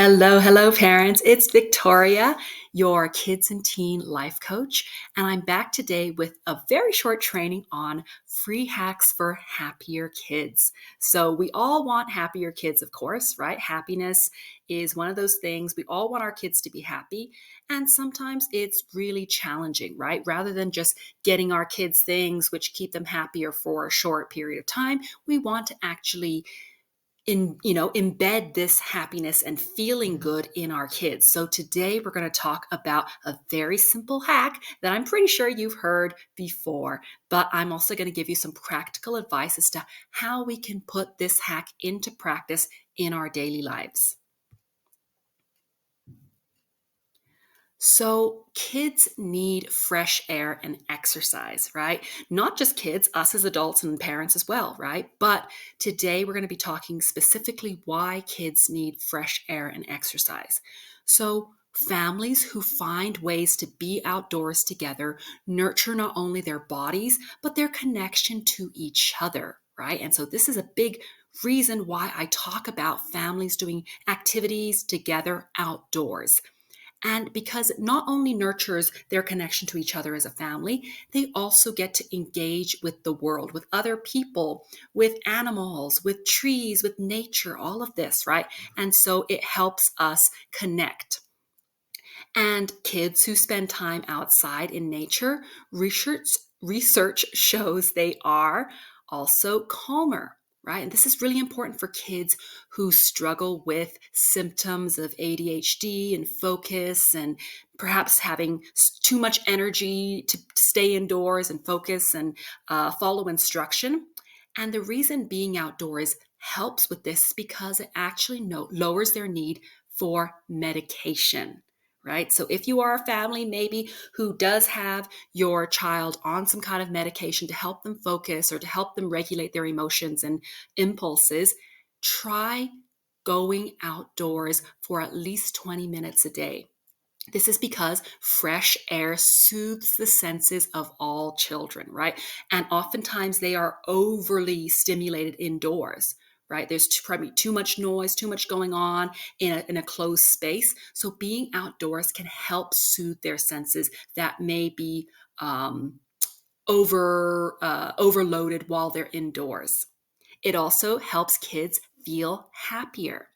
Hello, parents. It's Victoria, your kids and teen life coach, and I'm back today with a very short training on free hacks for happier kids. So, we all want happier kids, of course, right? Happiness is one of those things. We all want our kids to be happy, and sometimes it's really challenging, right? Rather than just getting our kids things which keep them happier for a short period of time, we want to actually embed this happiness and feeling good in our kids. So today we're going to talk about a very simple hack that I'm pretty sure you've heard before, but I'm also going to give you some practical advice as to how we can put this hack into practice in our daily lives. So, kids need fresh air and exercise, right? Not just kids, us as adults and parents as well, right? But today we're going to be talking specifically why kids need fresh air and exercise. So, families who find ways to be outdoors together nurture not only their bodies, but their connection to each other, right? And so, this is a big reason why I talk about families doing activities together outdoors. And because it not only nurtures their connection to each other as a family, they also get to engage with the world, with other people, with animals, with trees, with nature, all of this, right? And so it helps us connect. And kids who spend time outside in nature, research shows they are also calmer, right? And this is really important for kids who struggle with symptoms of ADHD and focus and perhaps having too much energy to stay indoors and focus and follow instruction. And the reason being outdoors helps with this is because it actually lowers their need for medication, right? So if you are a family maybe who does have your child on some kind of medication to help them focus or to help them regulate their emotions and impulses, try going outdoors for at least 20 minutes a day. This is because fresh air soothes the senses of all children, right? And oftentimes they are overly stimulated indoors, right? There's probably too much noise, too much going on in a closed space. So being outdoors can help soothe their senses that may be overloaded while they're indoors. It also helps kids feel happier,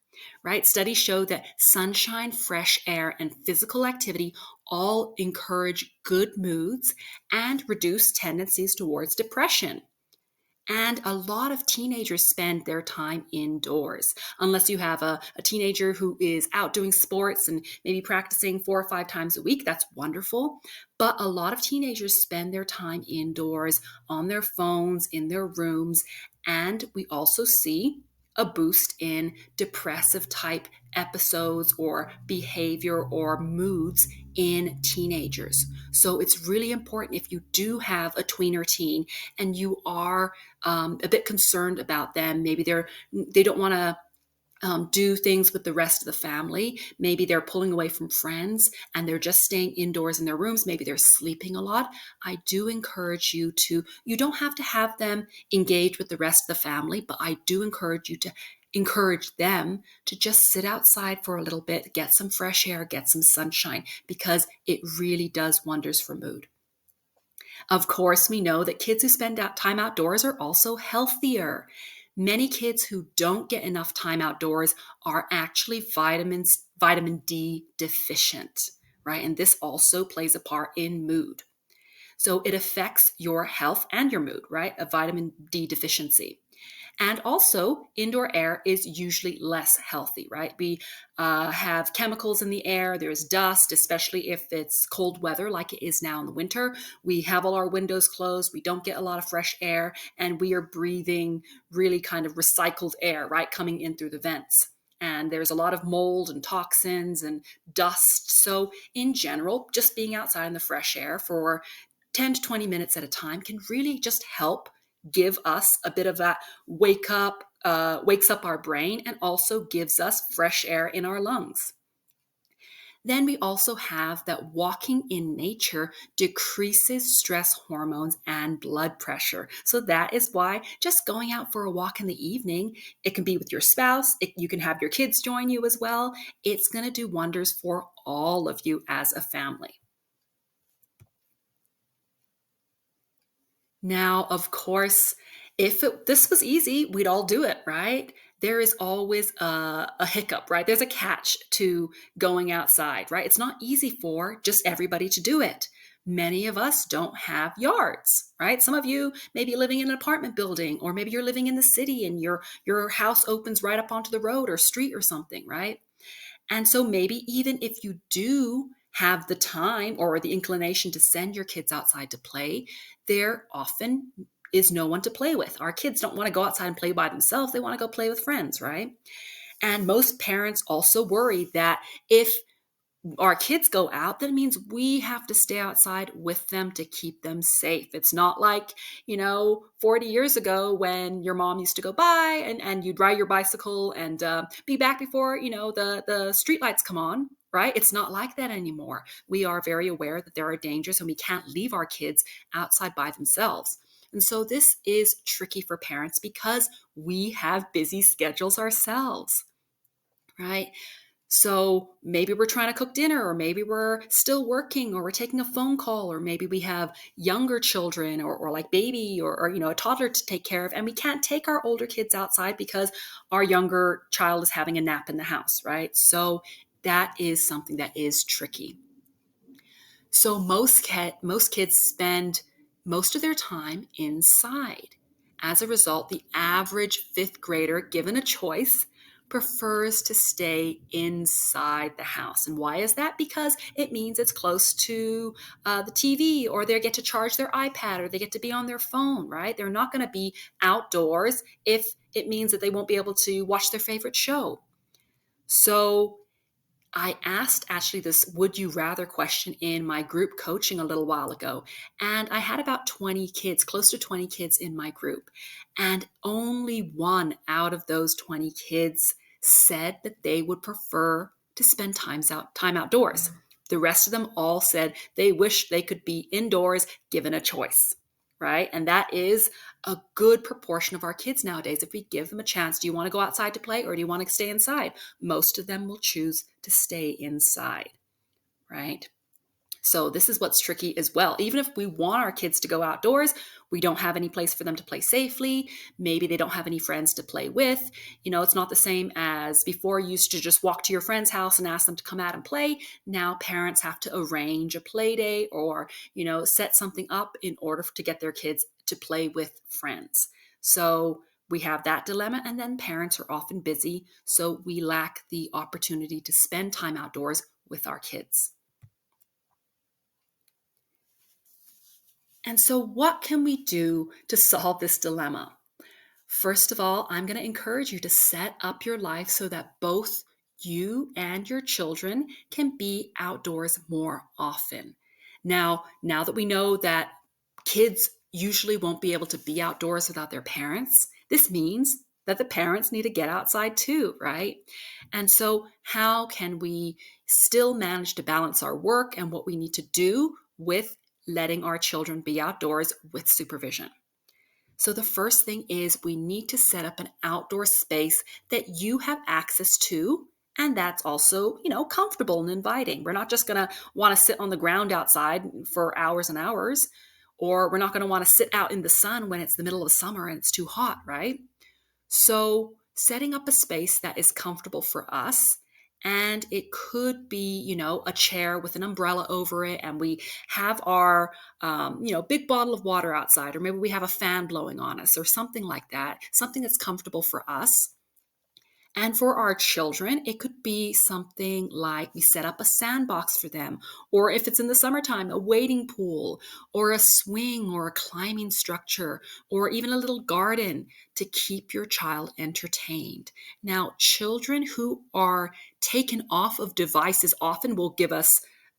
right? Studies show that sunshine, fresh air, and physical activity all encourage good moods and reduce tendencies towards depression. And a lot of teenagers spend their time indoors. Unless you have a teenager who is out doing sports and maybe practicing 4 or 5 times a week, that's wonderful. But a lot of teenagers spend their time indoors on their phones, in their rooms. And we also see a boost in depressive type episodes or behavior or moods in teenagers. So it's really important if you do have a tweener teen and you are a bit concerned about them. Maybe they don't want to do things with the rest of the family. Maybe they're pulling away from friends and they're just staying indoors in their rooms. Maybe they're sleeping a lot. I do encourage you don't have to have them engage with the rest of the family, but I do encourage you to encourage them to just sit outside for a little bit, get some fresh air, get some sunshine, because it really does wonders for mood. Of course, we know that kids who spend time outdoors are also healthier. Many kids who don't get enough time outdoors are actually vitamin D deficient, right? And this also plays a part in mood. So it affects your health and your mood, right? A vitamin D deficiency. And also, indoor air is usually less healthy, right? We have chemicals in the air. There's dust, especially if it's cold weather like it is now in the winter. We have all our windows closed. We don't get a lot of fresh air, and we are breathing really kind of recycled air, right? Coming in through the vents. And there's a lot of mold and toxins and dust. So in general, just being outside in the fresh air for 10 to 20 minutes at a time can really just help give us a bit of that wakes up our brain and also gives us fresh air in our lungs. Then we also have that walking in nature decreases stress hormones and blood pressure. So that is why just going out for a walk in the evening, it can be with your spouse, you can have your kids join you as well. It's going to do wonders for all of you as a family. Now, of course, this was easy, we'd all do it, right? There is always a hiccup, right? There's a catch to going outside, right? It's not easy for just everybody to do it. Many of us don't have yards, right? Some of you may be living in an apartment building, or maybe you're living in the city and your house opens right up onto the road or street or something, right? And so maybe even if you do have the time or the inclination to send your kids outside to play, there often is no one to play with. Our kids don't want to go outside and play by themselves. They want to go play with friends, right? And most parents also worry that if our kids go out, that means we have to stay outside with them to keep them safe. It's not like, 40 years ago when your mom used to go by and you'd ride your bicycle and be back before, the street lights come on, right? It's not like that anymore. We are very aware that there are dangers and we can't leave our kids outside by themselves. And so this is tricky for parents because we have busy schedules ourselves, right? So maybe we're trying to cook dinner, or maybe we're still working, or we're taking a phone call, or maybe we have younger children or like baby or a toddler to take care of, and we can't take our older kids outside because our younger child is having a nap in the house, right? So that is something that is tricky. So most kids spend most of their time inside. As a result, the average fifth grader, given a choice, prefers to stay inside the house. And why is that? Because it means it's close to the TV, or they get to charge their iPad, or they get to be on their phone, right? They're not going to be outdoors if it means that they won't be able to watch their favorite show. So I asked actually this would you rather question in my group coaching a little while ago. And I had about 20 kids, close to 20 kids in my group. And only one out of those 20 kids said that they would prefer to spend time outdoors. The rest of them all said they wish they could be indoors given a choice, right? And that is a good proportion of our kids nowadays. If we give them a chance, do you want to go outside to play or do you want to stay inside? Most of them will choose to stay inside, right? So this is what's tricky as well. Even if we want our kids to go outdoors, we don't have any place for them to play safely. Maybe they don't have any friends to play with. It's not the same as before. You used to just walk to your friend's house and ask them to come out and play. Now parents have to arrange a play date or, set something up in order to get their kids to play with friends. So we have that dilemma, and then parents are often busy, so we lack the opportunity to spend time outdoors with our kids. And so what can we do to solve this dilemma? First of all, I'm going to encourage you to set up your life so that both you and your children can be outdoors more often. Now that we know that kids usually won't be able to be outdoors without their parents, this means that the parents need to get outside too, right? And so how can we still manage to balance our work and what we need to do with letting our children be outdoors with supervision? So the first thing is we need to set up an outdoor space that you have access to and that's also, comfortable and inviting. We're not just going to want to sit on the ground outside for hours and hours, or we're not going to want to sit out in the sun when it's the middle of summer and it's too hot, right? So setting up a space that is comfortable for us, and it could be, a chair with an umbrella over it, and we have our, big bottle of water outside, or maybe we have a fan blowing on us or something like that, something that's comfortable for us. And for our children, it could be something like we set up a sandbox for them, or if it's in the summertime, a wading pool, or a swing, or a climbing structure, or even a little garden to keep your child entertained. Now, children who are taken off of devices often will give us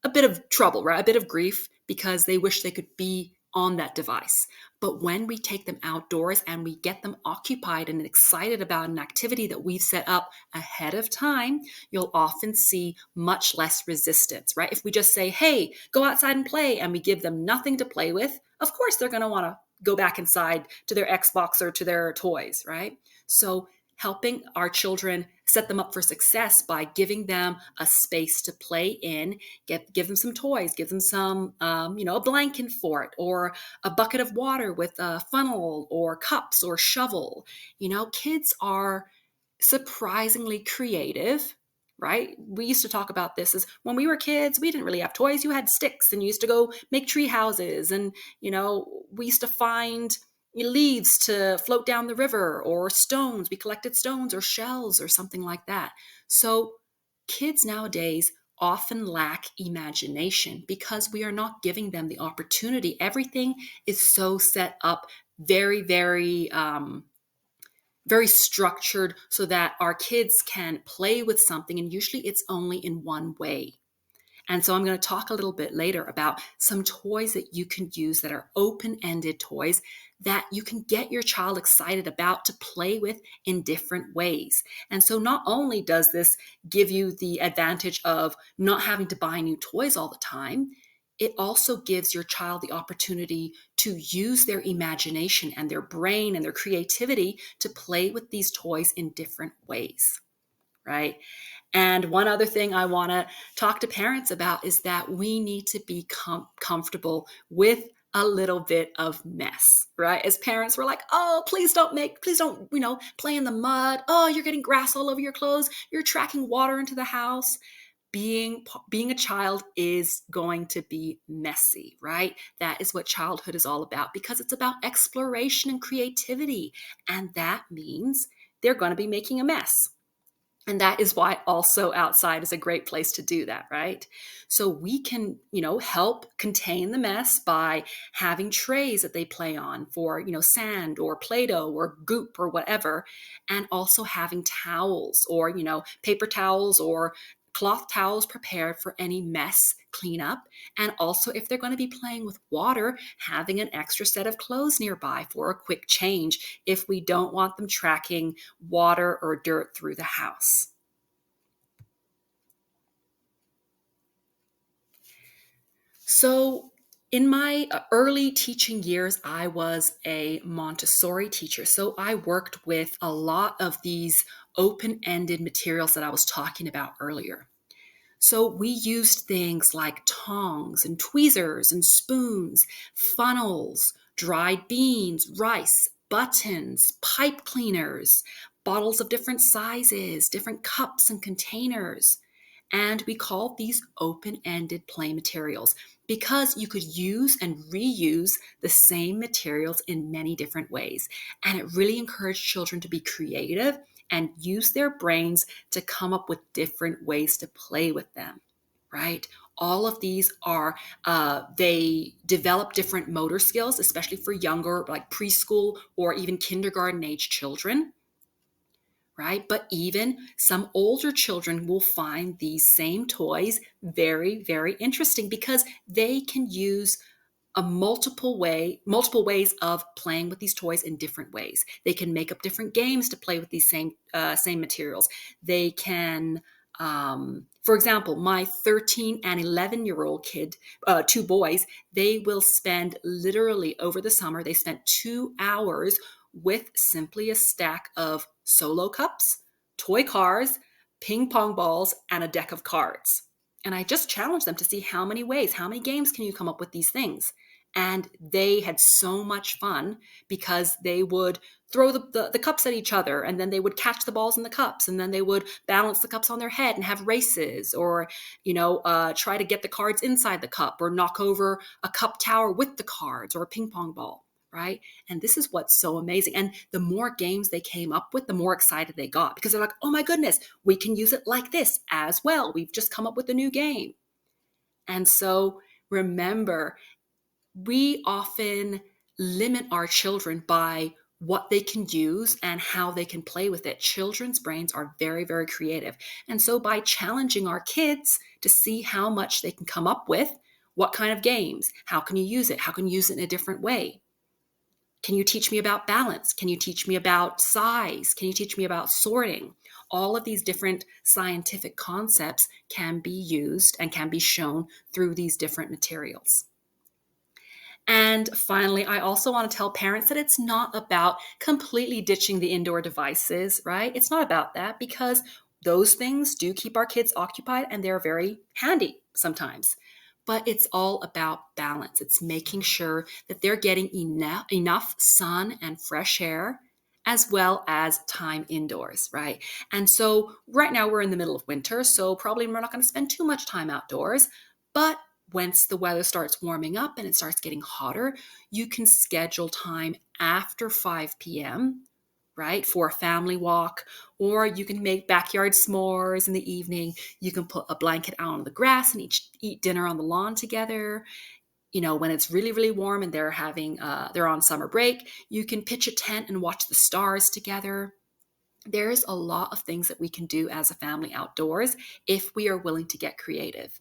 a bit of trouble, right? A bit of grief because they wish they could be on that device. But when we take them outdoors and we get them occupied and excited about an activity that we've set up ahead of time, you'll often see much less resistance, right? If we just say, hey, go outside and play, and we give them nothing to play with, of course they're going to want to go back inside to their Xbox or to their toys, right? So helping our children set them up for success by giving them a space to play in, give them some toys, give them some, a blanket for it, or a bucket of water with a funnel or cups or shovel. Kids are surprisingly creative, right? We used to talk about this as when we were kids, we didn't really have toys. You had sticks and you used to go make tree houses. And, we used to find leaves to float down the river or stones. We collected stones or shells or something like that. So kids nowadays often lack imagination because we are not giving them the opportunity. Everything is so set up very, very, very structured so that our kids can play with something, and usually it's only in one way. And so I'm going to talk a little bit later about some toys that you can use that are open-ended toys that you can get your child excited about to play with in different ways. And so not only does this give you the advantage of not having to buy new toys all the time, it also gives your child the opportunity to use their imagination and their brain and their creativity to play with these toys in different ways, right? And one other thing I want to talk to parents about is that we need to be comfortable with a little bit of mess, right? As parents, we're like, oh, please don't, play in the mud. Oh, you're getting grass all over your clothes. You're tracking water into the house. Being a child is going to be messy, right? That is what childhood is all about, because it's about exploration and creativity. And that means they're going to be making a mess. And that is why also outside is a great place to do that, right? So we can, help contain the mess by having trays that they play on for, sand or Play-Doh or goop or whatever. And also having towels or, paper towels or cloth towels prepared for any mess cleanup. And also, if they're going to be playing with water, having an extra set of clothes nearby for a quick change if we don't want them tracking water or dirt through the house. So in my early teaching years, I was a Montessori teacher. So I worked with a lot of these open-ended materials that I was talking about earlier. So we used things like tongs and tweezers and spoons, funnels, dried beans, rice, buttons, pipe cleaners, bottles of different sizes, different cups and containers. And we called these open-ended play materials because you could use and reuse the same materials in many different ways. And it really encouraged children to be creative and use their brains to come up with different ways to play with them, right? All of these are, they develop different motor skills, especially for younger, like preschool or even kindergarten age children, right? But even some older children will find these same toys very, very interesting because they can use multiple ways of playing with these toys in different ways. They can make up different games to play with these same materials. They can, for example, my 13 and 11-year-old kid, two boys, they will spend literally over the summer, they spent 2 hours with simply a stack of solo cups, toy cars, ping pong balls, and a deck of cards. And I just challenged them to see how many ways, how many games can you come up with these things? And they had so much fun because they would throw the cups at each other, and then they would catch the balls in the cups, and then they would balance the cups on their head and have races, or try to get the cards inside the cup, or knock over a cup tower with the cards, or a ping pong ball, right? And this is what's so amazing. And the more games they came up with, the more excited they got, because they're like, oh my goodness, we can use it like this as well. We've just come up with a new game. And so remember, we often limit our children by what they can use and how they can play with it. Children's brains are very, very creative. And so by challenging our kids to see how much they can come up with, What kind of games? How can you use it? How can you use it in a different way? Can you teach me about balance? Can you teach me about size? Can you teach me about sorting? All of these different scientific concepts can be used and can be shown through these different materials. And finally, I also want to tell parents that it's not about completely ditching the indoor devices, right? It's not about that, because those things do keep our kids occupied and they're very handy sometimes. But it's all about balance. It's making sure that they're getting enough sun and fresh air, as well as time indoors, right? And so right now we're in the middle of winter, so probably we're not going to spend too much time outdoors. But once the weather starts warming up and it starts getting hotter, you can schedule time after 5 p.m., right, for a family walk, or you can make backyard s'mores in the evening. You can put a blanket out on the grass and eat dinner on the lawn together. When it's really, really warm and they're on summer break, you can pitch a tent and watch the stars together. There's a lot of things that we can do as a family outdoors if we are willing to get creative.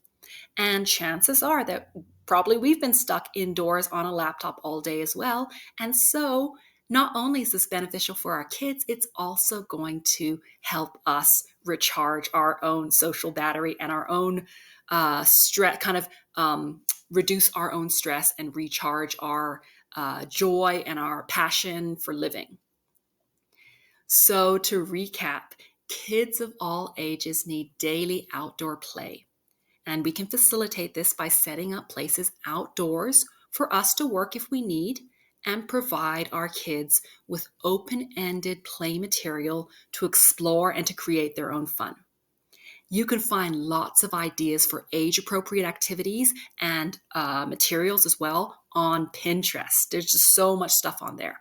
And chances are that probably we've been stuck indoors on a laptop all day as well. And so not only is this beneficial for our kids, it's also going to help us recharge our own social battery and our own stress, reduce our own stress and recharge our joy and our passion for living. So to recap, kids of all ages need daily outdoor play. And we can facilitate this by setting up places outdoors for us to work if we need, and provide our kids with open-ended play material to explore and to create their own fun. You can find lots of ideas for age-appropriate activities and materials as well on Pinterest. There's just so much stuff on there.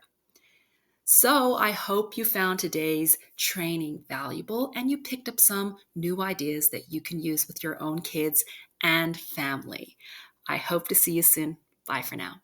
So I hope you found today's training valuable and you picked up some new ideas that you can use with your own kids and family. I hope to see you soon. Bye for now.